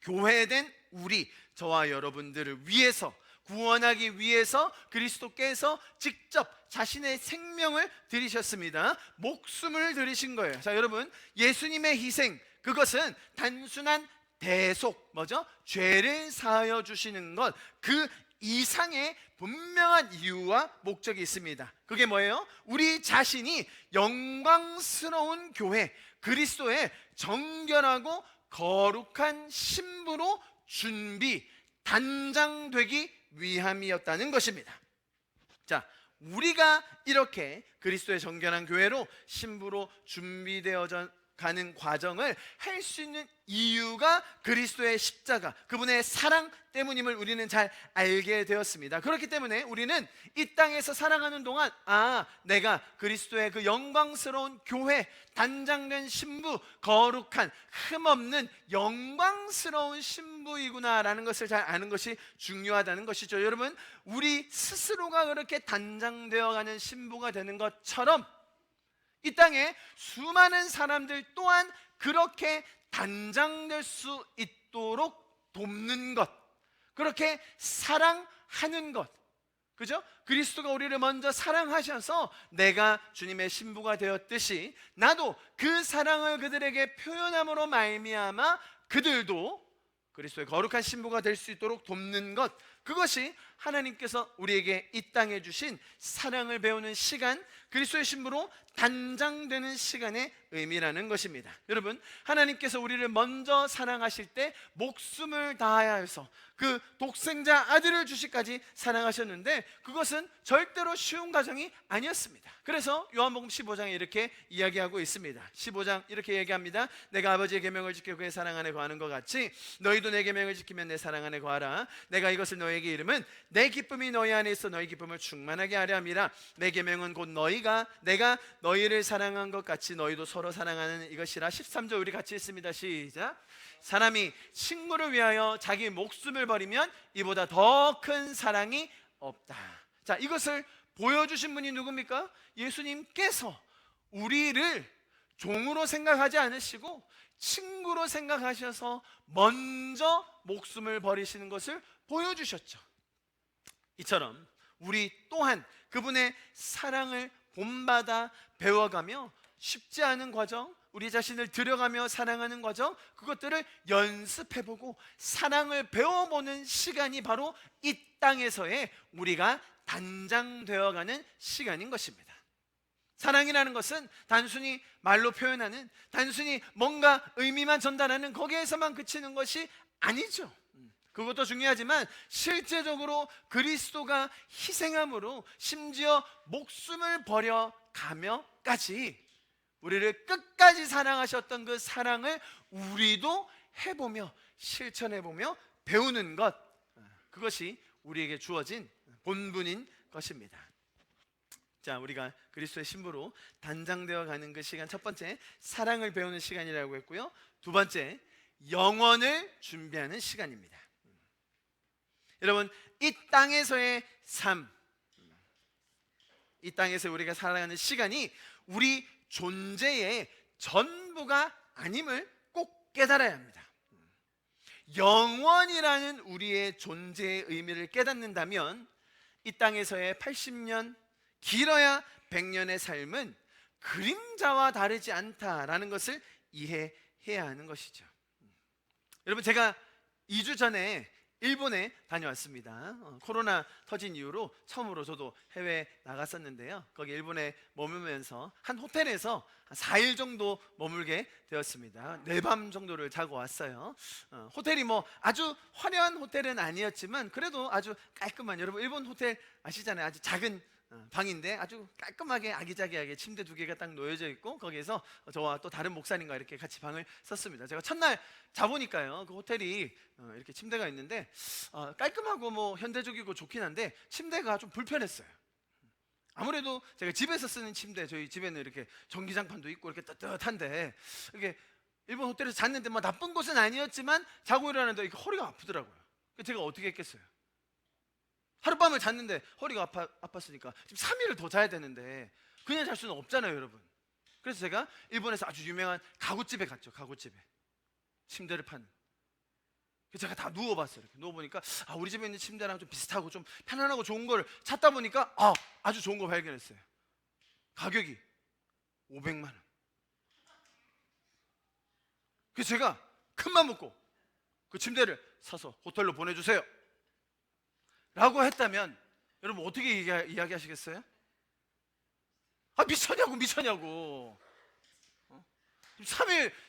교회된 우리, 저와 여러분들을 위해서, 구원하기 위해서 그리스도께서 직접 자신의 생명을 드리셨습니다. 목숨을 드리신 거예요. 자, 여러분, 예수님의 희생, 그것은 단순한 대속, 뭐죠? 죄를 사하여 주시는 것, 그 이상의 분명한 이유와 목적이 있습니다. 그게 뭐예요? 우리 자신이 영광스러운 교회, 그리스도의 정결하고 거룩한 신부로 단장되기 위함이었다는 것입니다. 자, 우리가 이렇게 그리스도의 정결한 교회로 신부로 준비되어 가는 과정을 할 수 있는 이유가 그리스도의 십자가, 그분의 사랑 때문임을 우리는 잘 알게 되었습니다. 그렇기 때문에 우리는 이 땅에서 살아가는 동안 내가 그리스도의 그 영광스러운 교회, 단장된 신부, 거룩한 흠없는 영광스러운 신부이구나라는 것을 잘 아는 것이 중요하다는 것이죠. 여러분, 우리 스스로가 그렇게 단장되어 가는 신부가 되는 것처럼 이 땅에 수많은 사람들 또한 그렇게 단장될 수 있도록 돕는 것, 그렇게 사랑하는 것, 그죠? 그리스도가 우리를 먼저 사랑하셔서 내가 주님의 신부가 되었듯이 나도 그 사랑을 그들에게 표현함으로 말미암아 그들도 그리스도의 거룩한 신부가 될 수 있도록 돕는 것, 그것이 하나님께서 우리에게 이 땅에 주신 사랑을 배우는 시간, 그리스도의 신부로 단장되는 시간의 의미라는 것입니다. 여러분, 하나님께서 우리를 먼저 사랑하실 때 목숨을 다하여서 그 독생자 아들을 주시까지 사랑하셨는데 그것은 절대로 쉬운 과정이 아니었습니다. 그래서 요한복음 15장에 이렇게 이야기하고 있습니다. 15장 이렇게 얘기합니다. 내가 아버지의 계명을 지켜 그의 사랑 안에 거하는 것 같이 너희도 내 계명을 지키면 내 사랑 안에 거하라. 내가 이것을 너희에게 이름은 내 기쁨이 너희 안에 있어 너희 기쁨을 충만하게 하려 함이라. 내 계명은 곧 내가 너희를 사랑한 것 같이 너희도 서로 사랑하는 이것이라. 13절 우리 같이 읽습니다. 시작. 사람이 친구를 위하여 자기 목숨을 버리면 이보다 더 큰 사랑이 없다. 자, 이것을 보여주신 분이 누굽니까? 예수님께서 우리를 종으로 생각하지 않으시고 친구로 생각하셔서 먼저 목숨을 버리시는 것을 보여주셨죠. 이처럼 우리 또한 그분의 사랑을 본받아 배워가며 쉽지 않은 과정, 우리 자신을 들여가며 사랑하는 과정, 그것들을 연습해보고 사랑을 배워보는 시간이 바로 이 땅에서의 우리가 단장되어가는 시간인 것입니다. 사랑이라는 것은 단순히 말로 표현하는, 단순히 뭔가 의미만 전달하는 거기에서만 그치는 것이 아니죠. 그것도 중요하지만 실제적으로 그리스도가 희생함으로 심지어 목숨을 버려가며까지 우리를 끝까지 사랑하셨던 그 사랑을 우리도 해보며 실천해보며 배우는 것, 그것이 우리에게 주어진 본분인 것입니다. 자, 우리가 그리스도의 신부로 단장되어 가는 그 시간, 첫 번째 사랑을 배우는 시간이라고 했고요, 두 번째 영원을 준비하는 시간입니다. 여러분, 이 땅에서의 삶, 이 땅에서 우리가 살아가는 시간이 우리 존재의 전부가 아님을 꼭 깨달아야 합니다. 영원이라는 우리의 존재의 의미를 깨닫는다면 이 땅에서의 80년, 길어야 100년의 삶은 그림자와 다르지 않다라는 것을 이해해야 하는 것이죠. 여러분, 제가 2주 전에 일본에 다녀왔습니다. 코로나 터진 이후로 처음으로 저도 해외에 나갔었는데요, 거기 일본에 머물면서 한 호텔에서 한 4일 정도 머물게 되었습니다. 4밤 정도를 자고 왔어요. 호텔이 뭐 아주 화려한 호텔은 아니었지만 그래도 아주 깔끔한, 여러분 일본 호텔 아시잖아요. 아주 작은 방인데 아주 깔끔하게 아기자기하게 침대 2개가 딱 놓여져 있고 거기에서 저와 또 다른 목사님과 이렇게 같이 방을 썼습니다. 제가 첫날 자보니까요, 그 호텔이 이렇게 침대가 있는데 깔끔하고 뭐 현대적이고 좋긴 한데 침대가 좀 불편했어요. 아무래도 제가 집에서 쓰는 침대, 저희 집에는 이렇게 전기장판도 있고 이렇게 따뜻한데 이게 일본 호텔에서 잤는데 뭐 나쁜 곳은 아니었지만 자고 일어나는데 이렇게 허리가 아프더라고요. 제가 어떻게 했겠어요? 하룻밤을 잤는데 허리가 아팠으니까 지금 3일을 더 자야 되는데 그냥 잘 수는 없잖아요, 여러분. 그래서 제가 일본에서 아주 유명한 가구집에 갔죠. 가구집에 침대를 파는. 그래서 제가 다 누워봤어요. 이렇게 누워보니까 우리 집에 있는 침대랑 좀 비슷하고 좀 편안하고 좋은 걸 찾다 보니까 아주 좋은 거 발견했어요. 가격이 500만 원. 그래서 제가 큰맘 먹고 그 침대를 사서 호텔로 보내주세요. 라고 했다면 여러분 어떻게 이야기하시겠어요? 아, 미쳤냐고.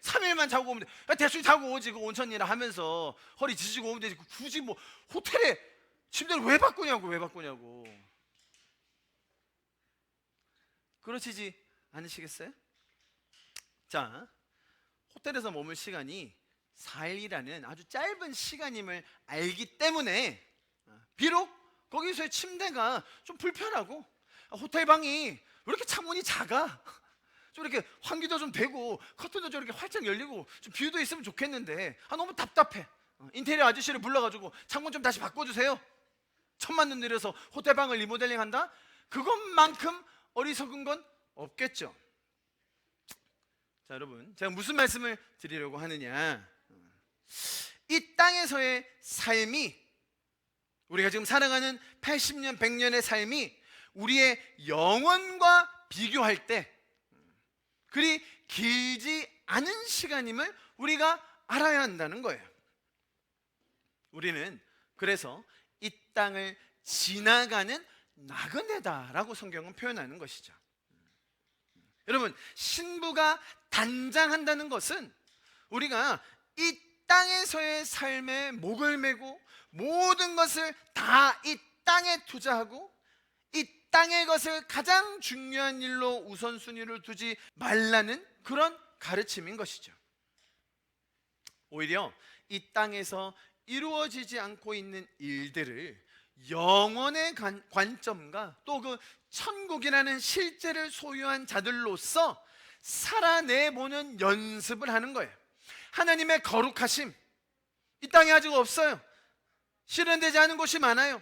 3일만 자고 오면 돼. 야, 대충 자고 오지. 그 온천이라 하면서 허리 지지고 오면 되지. 굳이 뭐 호텔에 침대를 왜 바꾸냐고. 그러시지 않으시겠어요? 자, 호텔에서 머물 시간이 4일이라는 아주 짧은 시간임을 알기 때문에 비록 거기서의 침대가 좀 불편하고 호텔 방이 왜 이렇게 창문이 작아? 좀 이렇게 환기도 좀 되고 커튼도 좀 이렇게 활짝 열리고 좀 뷰도 있으면 좋겠는데 너무 답답해. 인테리어 아저씨를 불러가지고 창문 좀 다시 바꿔주세요. 1,000만 원 들여서 호텔 방을 리모델링 한다? 그것만큼 어리석은 건 없겠죠. 자, 여러분, 제가 무슨 말씀을 드리려고 하느냐, 이 땅에서의 삶이, 우리가 지금 살아가는 80년, 100년의 삶이 우리의 영원과 비교할 때 그리 길지 않은 시간임을 우리가 알아야 한다는 거예요. 우리는 그래서 이 땅을 지나가는 나그네다라고 성경은 표현하는 것이죠. 여러분, 신부가 단장한다는 것은 우리가 이 땅에서의 삶에 목을 메고 모든 것을 다 이 땅에 투자하고 이 땅의 것을 가장 중요한 일로 우선순위를 두지 말라는 그런 가르침인 것이죠. 오히려 이 땅에서 이루어지지 않고 있는 일들을 영원의 관점과 또 그 천국이라는 실제를 소유한 자들로서 살아내보는 연습을 하는 거예요. 하나님의 거룩하심, 이 땅에 아직 없어요. 실현되지 않은 곳이 많아요.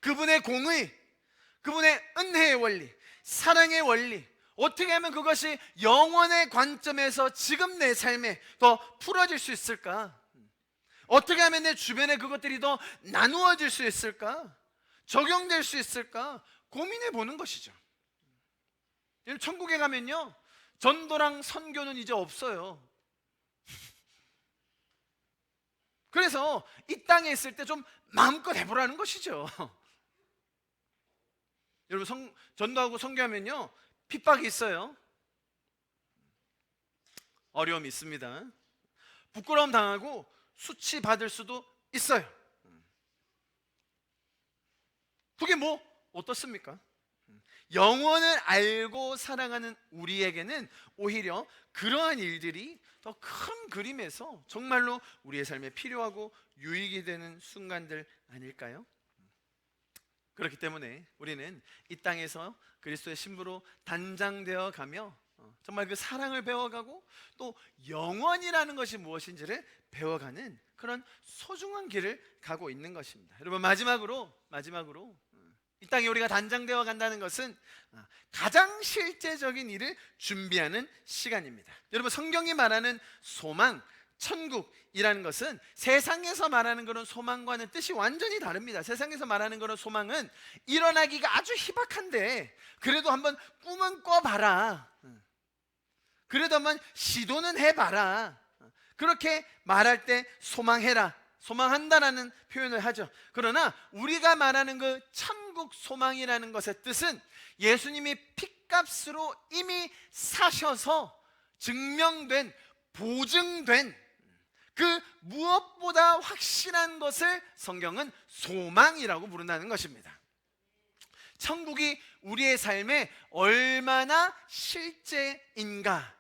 그분의 공의, 그분의 은혜의 원리, 사랑의 원리, 어떻게 하면 그것이 영원의 관점에서 지금 내 삶에 더 풀어질 수 있을까? 어떻게 하면 내 주변에 그것들이 더 나누어질 수 있을까? 적용될 수 있을까? 고민해 보는 것이죠. 천국에 가면요, 전도랑 선교는 이제 없어요. 그래서 이 땅에 있을 때 좀 마음껏 해보라는 것이죠. 여러분, 전도하고 선교하면요 핍박이 있어요. 어려움이 있습니다. 부끄러움 당하고 수치 받을 수도 있어요. 그게 뭐 어떻습니까? 영원을 알고 살아가는 우리에게는 오히려 그러한 일들이 더 큰 그림에서 정말로 우리의 삶에 필요하고 유익이 되는 순간들 아닐까요? 그렇기 때문에 우리는 이 땅에서 그리스도의 신부로 단장되어 가며 정말 그 사랑을 배워가고 또 영원이라는 것이 무엇인지를 배워가는 그런 소중한 길을 가고 있는 것입니다. 여러분, 마지막으로 이 땅에 우리가 단장되어 간다는 것은 가장 실제적인 일을 준비하는 시간입니다. 여러분, 성경이 말하는 소망, 천국이라는 것은 세상에서 말하는 그런 소망과는 뜻이 완전히 다릅니다. 세상에서 말하는 그런 소망은 일어나기가 아주 희박한데 그래도 한번 꿈은 꿔봐라, 그래도 한번 시도는 해봐라, 그렇게 말할 때 소망해라, 소망한다라는 표현을 하죠. 그러나 우리가 말하는 그 천국 소망이라는 것의 뜻은 예수님이 핏값으로 이미 사셔서 증명된, 보증된 그 무엇보다 확실한 것을 성경은 소망이라고 부른다는 것입니다. 천국이 우리의 삶에 얼마나 실제인가,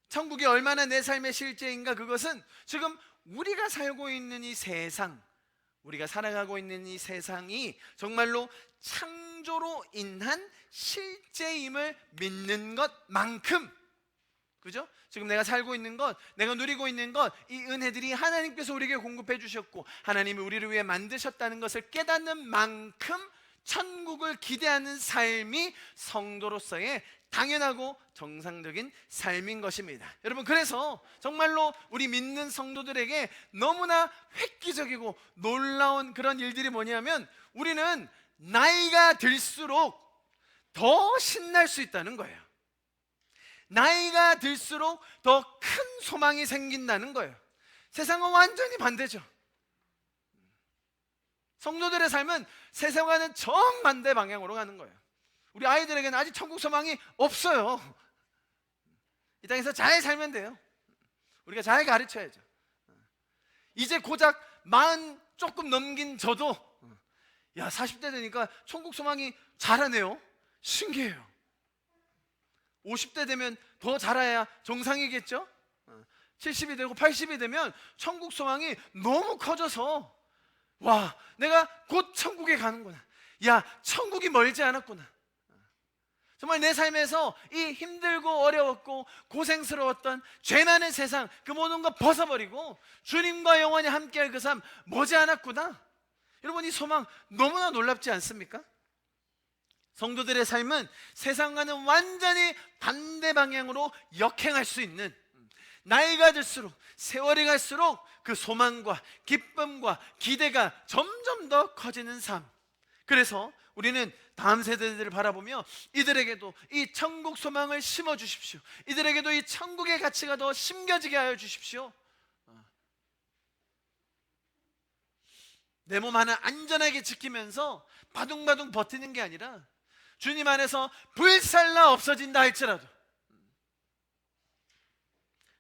천국이 얼마나 내 삶의 실제인가, 그것은 지금 우리가 살고 있는 이 세상, 우리가 살아가고 있는 이 세상이 정말로 창조로 인한 실제임을 믿는 것만큼, 그죠? 지금 내가 살고 있는 것, 내가 누리고 있는 것, 이 은혜들이 하나님께서 우리에게 공급해 주셨고 하나님이 우리를 위해 만드셨다는 것을 깨닫는 만큼 천국을 기대하는 삶이 성도로서의 당연하고 정상적인 삶인 것입니다. 여러분, 그래서 정말로 우리 믿는 성도들에게 너무나 획기적이고 놀라운 그런 일들이 뭐냐면 우리는 나이가 들수록 더 신날 수 있다는 거예요. 나이가 들수록 더 큰 소망이 생긴다는 거예요. 세상은 완전히 반대죠. 성도들의 삶은 세상과는 정반대 방향으로 가는 거예요. 우리 아이들에게는 아직 천국 소망이 없어요. 이 땅에서 잘 살면 돼요. 우리가 잘 가르쳐야죠. 이제 고작 40 조금 넘긴 저도 40대 되니까 천국 소망이 자라네요. 신기해요. 50대 되면 더 자라야 정상이겠죠? 70이 되고 80이 되면 천국 소망이 너무 커져서 와, 내가 곧 천국에 가는구나. 야, 천국이 멀지 않았구나. 정말 내 삶에서 이 힘들고 어려웠고 고생스러웠던 죄 많은 세상, 그 모든 것 벗어버리고 주님과 영원히 함께할 그 삶 머지않았구나. 여러분, 이 소망 너무나 놀랍지 않습니까? 성도들의 삶은 세상과는 완전히 반대 방향으로 역행할 수 있는, 나이가 들수록 세월이 갈수록 그 소망과 기쁨과 기대가 점점 더 커지는 삶. 그래서 우리는 다음 세대들을 바라보며 이들에게도 이 천국 소망을 심어 주십시오. 이들에게도 이 천국의 가치가 더 심겨지게 하여 주십시오. 내 몸 하나 안전하게 지키면서 바둥바둥 버티는 게 아니라 주님 안에서 불살라 없어진다 할지라도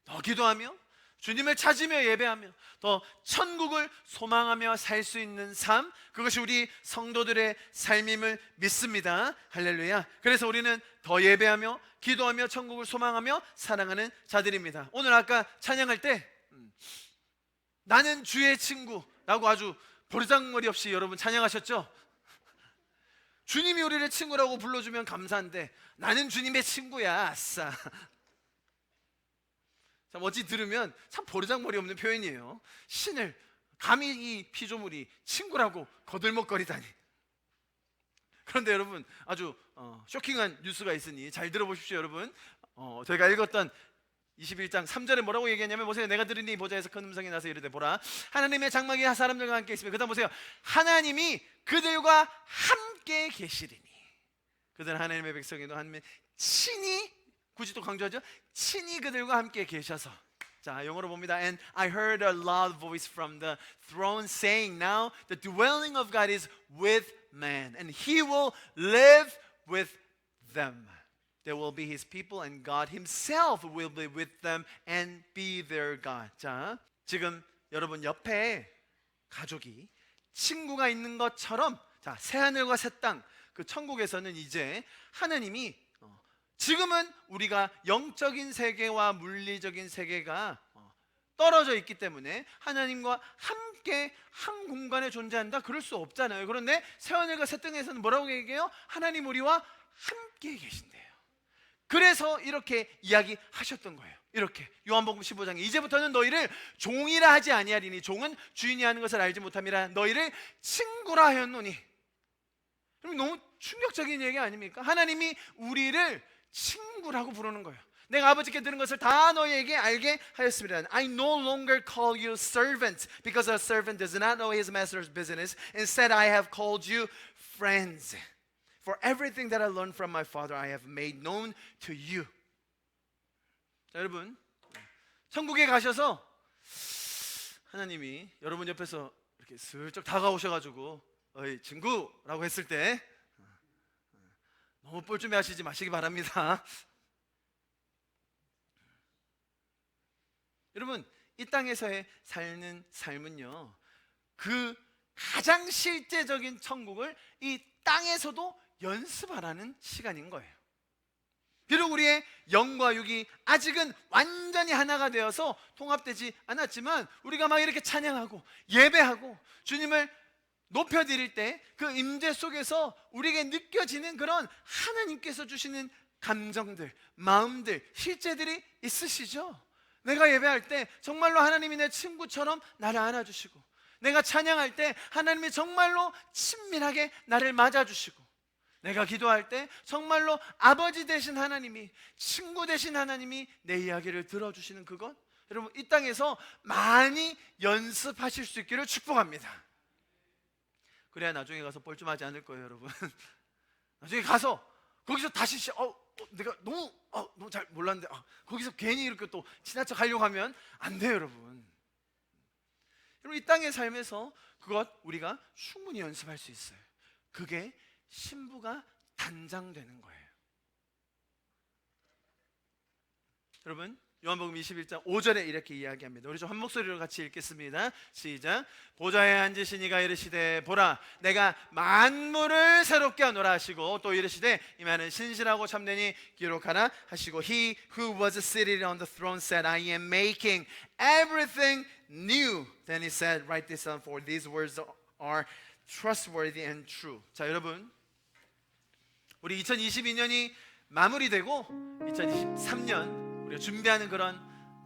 더 기도하며 주님을 찾으며 예배하며 더 천국을 소망하며 살 수 있는 삶, 그것이 우리 성도들의 삶임을 믿습니다. 할렐루야. 그래서 우리는 더 예배하며 기도하며 천국을 소망하며 사랑하는 자들입니다. 오늘 아까 찬양할 때 나는 주의 친구라고 아주 버르장머리 없이 여러분 찬양하셨죠? 주님이 우리를 친구라고 불러주면 감사한데 나는 주님의 친구야. 아싸. 참 어찌 들으면 참 버르장머리 없는 표현이에요. 신을 감히 이 피조물이 친구라고 거들먹거리다니. 그런데 여러분, 아주 쇼킹한 뉴스가 있으니 잘 들어보십시오. 여러분, 저희가 읽었던 21장 3절에 뭐라고 얘기했냐면, 보세요. 내가 들으니 보좌에서 큰 음성이 나서 이르되 보라, 하나님의 장막이 사람들과 함께 있으며, 그 다음 보세요. 하나님이 그들과 함께 계시리니. 그들은 하나님의 백성이도 하나님의 친히, 굳이 또 강조하죠, 친히 그들과 함께 계셔서. 자, 영어로 봅니다. And I heard a loud voice from the throne saying, Now the dwelling of God is with man, and he will live with them. They will be his people, and God himself will be with them and be their God. 자, 지금 여러분 옆에 가족이 친구가 있는 것처럼, 자, 새하늘과 새 땅, 그 천국에서는 이제 하나님이 지금은 우리가 영적인 세계와 물리적인 세계가 떨어져 있기 때문에 하나님과 함께 한 공간에 존재한다, 그럴 수 없잖아요. 그런데 새하늘과 새 땅에서는 뭐라고 얘기해요? 하나님 우리와 함께 계신대요. 그래서 이렇게 이야기하셨던 거예요. 이렇게 요한복음 15장에 이제부터는 너희를 종이라 하지 아니하리니 종은 주인이 하는 것을 알지 못함이라 너희를 친구라 하였노니. 너무 충격적인 얘기 아닙니까? 하나님이 우리를 친구라고 부르는 거예요. 내가 아버지께 들은 것을 다 너희에게 알게 하였습니다. I no longer call you servants, because a servant does not know his master's business. Instead, I have called you friends. For everything that I learned from my Father, I have made known to you. 자, 여러분, 천국에 가셔서 하나님이 여러분 옆에서 이렇게 슬쩍 다가오셔가지고 어이 친구라고 했을 때 너무 뻘쭘해 하시지 마시기 바랍니다. 여러분, 이 땅에서의 사는 삶은요, 그 가장 실제적인 천국을 이 땅에서도 연습하라는 시간인 거예요. 비록 우리의 영과 육이 아직은 완전히 하나가 되어서 통합되지 않았지만, 우리가 막 이렇게 찬양하고 예배하고 주님을 높여드릴 때 그 임재 속에서 우리에게 느껴지는 그런 하나님께서 주시는 감정들, 마음들, 실제들이 있으시죠? 내가 예배할 때 정말로 하나님이 내 친구처럼 나를 안아주시고, 내가 찬양할 때 하나님이 정말로 친밀하게 나를 맞아주시고, 내가 기도할 때 정말로 아버지 되신 하나님이, 친구 되신 하나님이 내 이야기를 들어주시는 그것, 여러분 이 땅에서 많이 연습하실 수 있기를 축복합니다. 그래야 나중에 가서 뻘쭘하지 않을 거예요, 여러분. 나중에 가서 거기서 다시 내가 너무 잘 몰랐는데 거기서 괜히 이렇게 또 친한 척 하려고 하면 안 돼요, 여러분. 여러분, 이 땅의 삶에서 그것 우리가 충분히 연습할 수 있어요. 그게 신부가 단장되는 거예요. 여러분, 요한복음 21장 5절에 이렇게 이야기합니다. 우리 좀 한 목소리로 같이 읽겠습니다. 시작. 보좌에 앉으신 이가 이르시되 보라 내가 만물을 새롭게 하노라 하시고 또 이르시되 이 말은 신실하고 참되니 기록하라 하시고 He who was seated on the throne said I am making everything new. Then he said write this down for these words are trustworthy and true. 자, 여러분, 우리 2022년이 마무리되고 2023년 우리가 준비하는 그런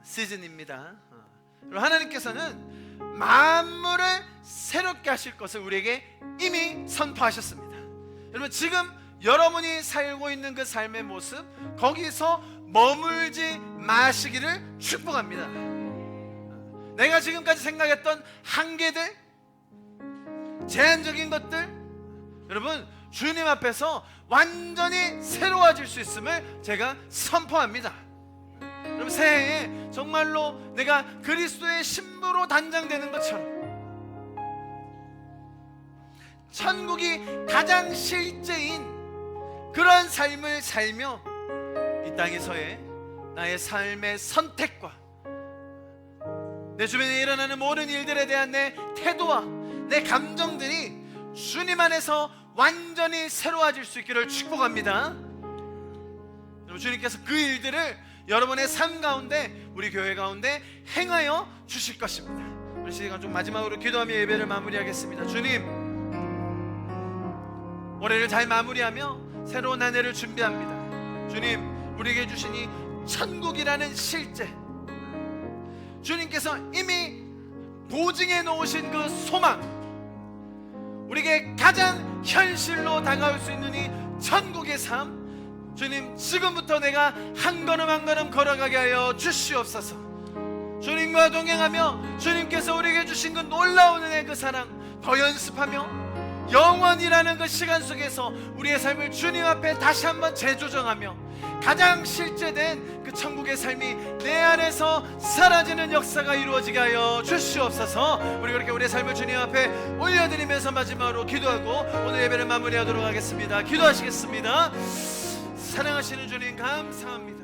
시즌입니다. 그리고 하나님께서는 만물을 새롭게 하실 것을 우리에게 이미 선포하셨습니다. 여러분, 지금 여러분이 살고 있는 그 삶의 모습, 거기서 머물지 마시기를 축복합니다. 내가 지금까지 생각했던 한계들, 제한적인 것들, 여러분, 주님 앞에서 완전히 새로워질 수 있음을 제가 선포합니다. 여러분, 새해에 정말로 내가 그리스도의 신부로 단장되는 것처럼 천국이 가장 실제인 그런 삶을 살며 이 땅에서의 나의 삶의 선택과 내 주변에 일어나는 모든 일들에 대한 내 태도와 내 감정들이 주님 안에서 완전히 새로워질 수 있기를 축복합니다. 여러분, 주님께서 그 일들을 여러분의 삶 가운데, 우리 교회 가운데 행하여 주실 것입니다. 우리 시간 좀 마지막으로 기도하며 예배를 마무리하겠습니다. 주님, 올해를 잘 마무리하며 새로운 한 해를 준비합니다. 주님, 우리에게 주시니 천국이라는 실제, 주님께서 이미 보증해 놓으신 그 소망, 우리에게 가장 현실로 다가올 수 있는 이 천국의 삶, 주님, 지금부터 내가 한 걸음 한 걸음 걸어가게 하여 주시옵소서. 주님과 동행하며 주님께서 우리에게 주신 그 놀라운 은혜, 그 사랑 더 연습하며 영원이라는 그 시간 속에서 우리의 삶을 주님 앞에 다시 한번 재조정하며 가장 실제된 그 천국의 삶이 내 안에서 사라지는 역사가 이루어지게 하여 주시옵소서. 우리 그렇게 우리의 삶을 주님 앞에 올려드리면서 마지막으로 기도하고 오늘 예배를 마무리하도록 하겠습니다. 기도하시겠습니다. 사랑하시는 주님, 감사합니다.